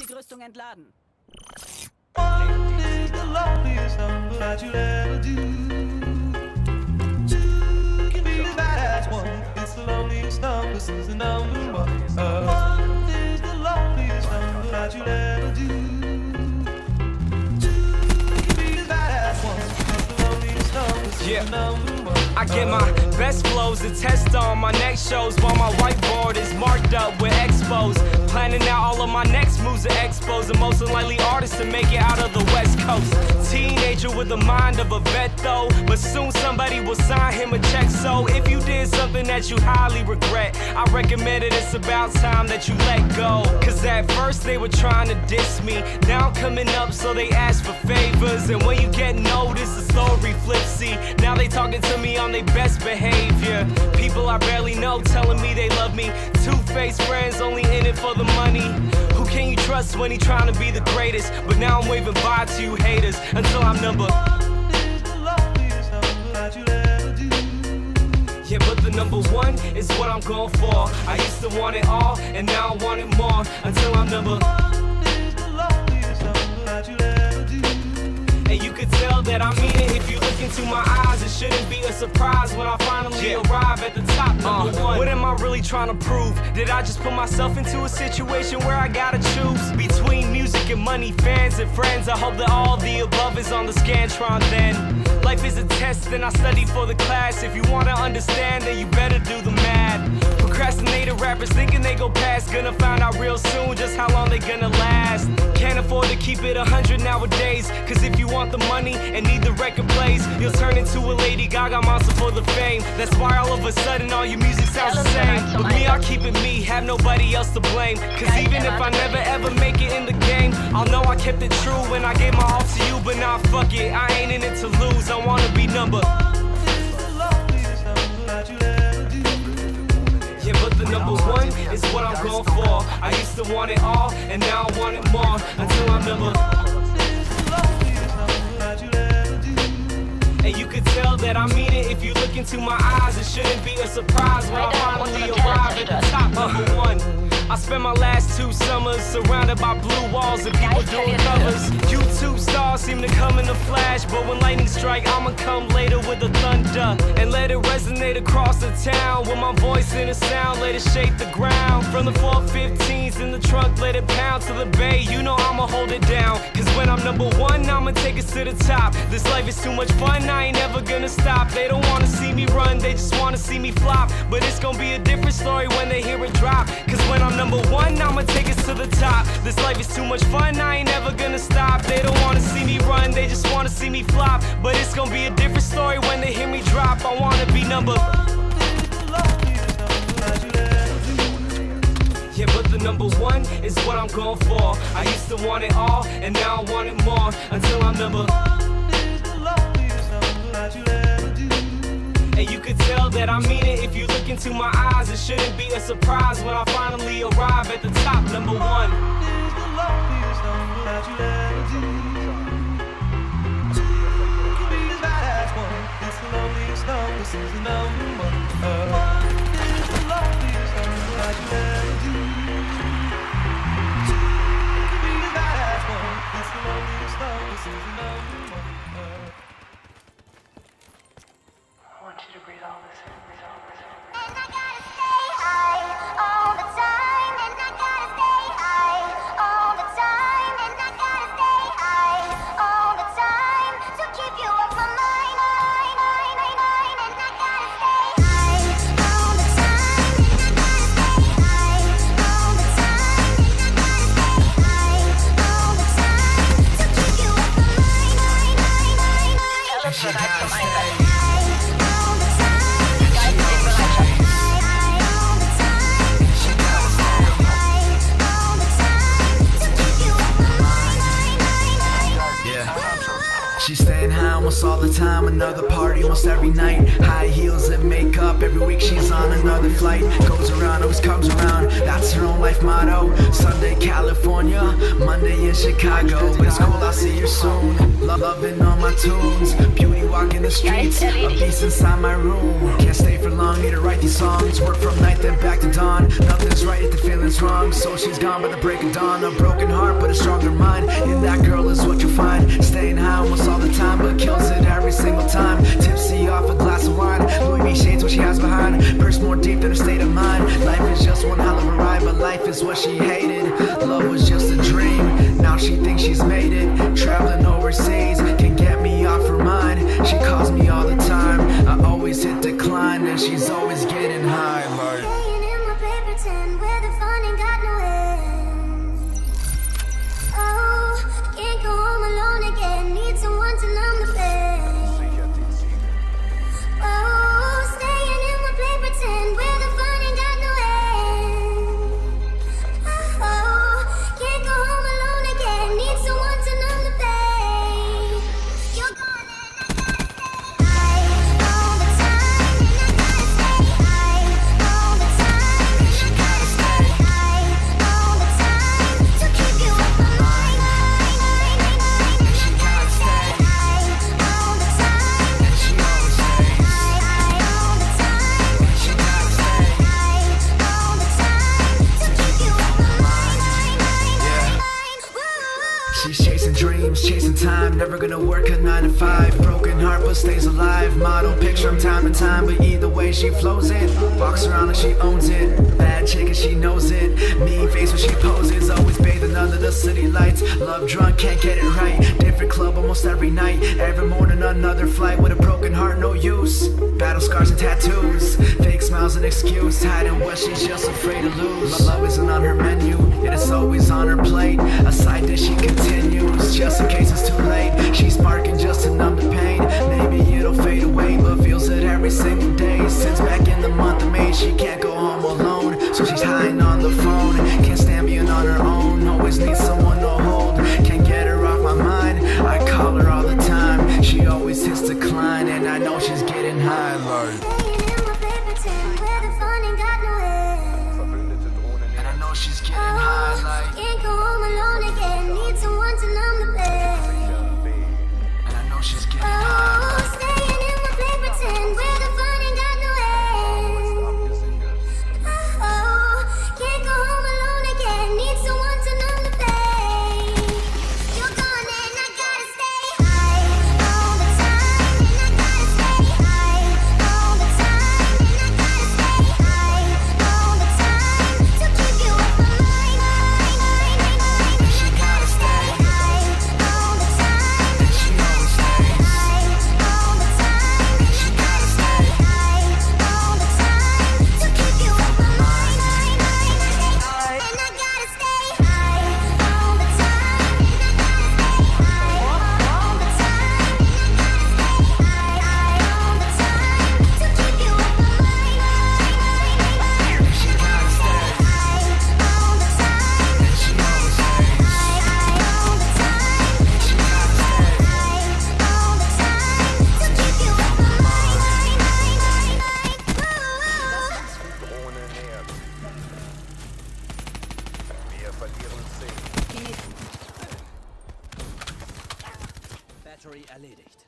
Zielgrüstung entladen. What is the loneliest number that you'll ever do? Two can be as bad as one. It's the loneliest number, this is the number one. What is the loneliest number that you'll ever do? Two can be as bad as one. It's the loneliest number, this is the number one. I get my best flows to test on my next shows while my whiteboard is marked up with expos. Planning out all of my next moves to expos. The most unlikely artist to make it out of the West Coast. Teenager with the mind of a vet though, but soon somebody will sign him a check. So if you did something that you highly regret, I recommend it, it's about time that you let go. Cause at first they were trying to diss me, now I'm coming up so they ask for favors. And when you get noticed, the story flips. See, now they talking to me on their best behavior. People I barely know telling me they love me. Two-faced friends only in it for the money. Who can you trust when he trying to be the greatest? But now I'm waving bye to you haters until I'm number. What is the loneliest number that you'll ever do? Yeah, but the number one is what I'm going for. I used to want it all, and now I want it more. Until I'm number. What is the loneliest number that you'll ever do? And you could tell that I mean it if you look into my eyes. It shouldn't be a surprise when I finally arrive at the top, number one. What am I really trying to prove? Did I just put myself into a situation where I gotta choose between music and money, fans and friends? I hope that all the above is on the Scantron then. Life is a test and I study for the class. If you wanna understand, then you better do the math. Procrastinator rappers thinking they go past, gonna find out real soon just how long they gonna last. Can't afford to keep it 100 nowadays, cause if you want the money and need the record plays, you'll turn into a Lady Gaga monster for the fame. That's why all of a sudden all your music sounds the same. But me, I'll keep it me, have nobody else to blame. Cause even if I never ever make it in the game, I'll know I kept it true when I gave my all to you. But nah, fuck it, I ain't in it to lose, I wanna be number. Yeah, but the number one is what I'm going for. I used to want it all, and now I want it more. Until I'm number. And you could tell that I mean it if you look into my eyes. It shouldn't be a surprise when I finally arrive at the top, number one. I spent my last 2 summers surrounded by blue walls and people doing covers. YouTube stars seem to come in a flash, but when lightning strike, I'ma come later with the thunder and let it resonate across the town. With my voice in a sound, let it shake the ground. From the 415s in the trunk, let it pound to the bay. You know I'ma hold it down. Cause when I'm number one, I'ma take us to the top. This life is too much fun, I ain't never gonna stop. They don't wanna see me run, they just wanna see me flop. But it's gonna be a different story when they hear it drop. Cause when I'm number one, I'ma take us to the top. This life is too much fun, I ain't never gonna stop. They don't wanna see me run, they just wanna see me flop. But it's gonna be a different story when they hear me drop. I wanna be number. Yeah, but the number one is what I'm going for. I used to want it all, and now I want it more. Until I'm number. And you could tell that I mean it if you look into my eyes. It shouldn't be a surprise when I finally arrive at the top, number one. Is the loneliest number that you'll ever do? Two can be as bad as one. It's the loneliest number, this is the number one. One is the loneliest number that you'll ever do. Two can be as bad as one. It's the loneliest number, this is the number one. I want you to breathe all this in, breathe all this in. And I gotta stay high all the time. And I gotta stay high all the time. And I gotta stay high all the time to keep you off my mind. And I gotta stay high all the time. And I gotta stay high almost all the time. Another party almost every night. High heels and makeup, every week she's on another flight. Goes around, always comes around, that's her own life motto. Sunday California, Monday in Chicago. But it's cool, I'll see you soon. Loving all my tunes, beauty walking the streets, a beast inside my room. Can't stay for long, need to write these songs. Work from night then back to dawn. Nothing's right if the feeling's wrong, so she's gone by the break of dawn. A broken heart but a stronger mind, in that girl is what you'll find. Staying high almost all the time, but kills it every single time. Tipsy off a glass of wine, Louis V shades what she has behind. Purse more deep than her state of mind. Life is just one hell of a ride, but life is what she hated. Love was just a dream, now she thinks she's made it. Traveling overseas can get me off her mind. She calls me all the time, I always hit decline, and she's always getting high like Staying in my paper tin where the fun ain't got no end. Oh, can't go home alone again. Need someone to numb the pain. Oh, staying in my paper tin where the fun ain't got no end. Oh, can't go home alone again. Need someone to numb the pain. You're gone and I gotta stay high all the time, and I gotta stay high all the time, and I gotta stay high all the time to keep you off my mind. And I gotta stay high all the time, and she always stays high all the time, and she gotta stay high all the time to keep you off my mind. she's chasing dreams, chasing time, never gonna work a 9 to 5. Broken heart but stays alive. Model picture from time to time, but either way she flows it. Walks around like she owns it. Bad chick and she knows it. Mean face when she poses, always bathing under the city lights. Love drunk, can't get it right. Different club almost every night. Every morning another flight with a broken heart, no use. Battle scars and tattoos, fake smiles and excuse. Hiding what she's just afraid to lose. My love isn't on her menu, it is always on her plate. A side dish she continues, just in case it's too late. She's sparking just to numb the pain. Maybe it'll fade away, but feels it every single day. Since back in the month of May, she can't go home alone, so she's hiding on the phone. Can't stand being on her own, always needs someone to hold. Can't get her off my mind, I call her all the time. She always hits decline, and I know she's getting high like. Staying in my paper tin where the fun ain't got no end. And I know she's getting high like. Can't go home alone again. Need someone to numb the pain. And I know she's getting Oh, high. staying in my paper tin where the fun ain't got no end. Oh, can't go home alone again. Need someone to numb the pain. You're gone and I gotta stay high all the time, and I gotta stay high all the time, and I gotta stay high all the time to keep you off my mind. And I gotta stay high all the time, and she always stays high all the time, and she gotta stay high all the time to keep you off my mind. And I gotta stay high all the time, and I gotta stay high all the time, and I gotta stay high all the time to keep you off my mind. She gotta stay, High all the time, and she always stays. high all the time, She gotta stay. high all the time to keep you off my mind. Ohne Erde. Wir verlieren 10. Battery erledigt.